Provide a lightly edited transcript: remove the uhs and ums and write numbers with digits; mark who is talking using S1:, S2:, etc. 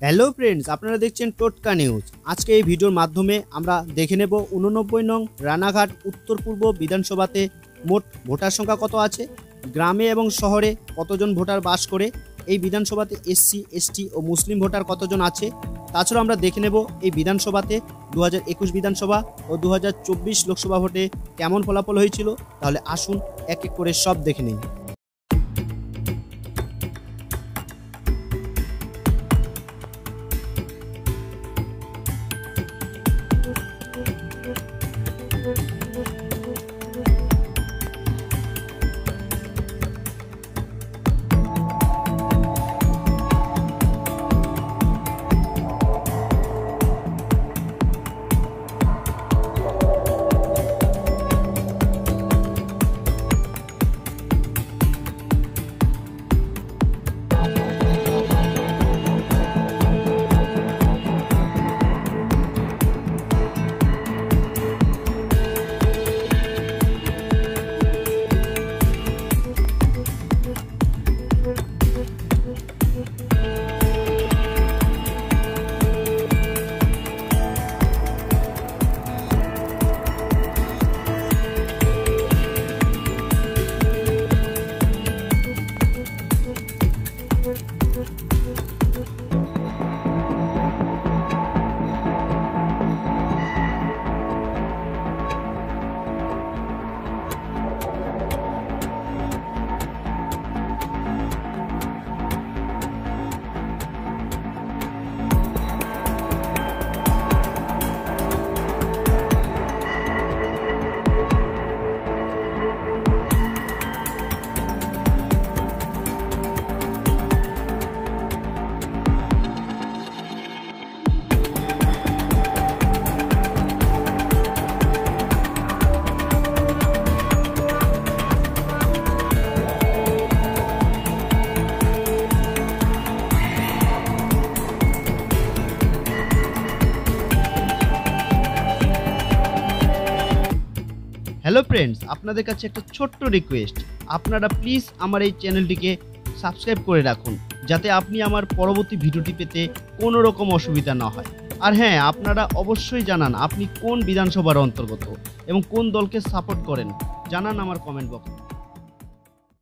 S1: Hello friends, আপনারা দেখছেন টোটকা নিউজ। আজকে এই ভিডিওর মাধ্যমে আমরা দেখে নেব 89 নং রানাঘাট উত্তর পূর্ব বিধানসভাতে মোট ভোটার সংখ্যা কত আছে, গ্রামে এবং শহরে কতজন ভোটার বাস করে, এই বিধানসভাতে এসসি এসটি ও মুসলিম ভোটার কতজন আছে। তাছাড়া আমরা দেখে নেব এই বিধানসভাতে 2021 বিধানসভা ও 2024 লোকসভা ভোটে কেমন ফলাফল হয়েছিল। তাহলে আসুন এক এক করে সব দেখে নিই। হ্যালো ফ্রেন্ডস, আপনাদের কাছে একটা ছোট্ট রিকোয়েস্ট, আপনারা প্লিজ আমার এই চ্যানেলটিকে সাবস্ক্রাইব করে রাখুন, যাতে আপনি আমার পরবর্তী ভিডিওটি পেতে কোনো রকম অসুবিধা না হয়। আর হ্যাঁ, আপনারা অবশ্যই জানান আপনি কোন বিধানসভার অন্তর্গত এবং কোন দলকে সাপোর্ট করেন, জানান আমার কমেন্ট বক্সে।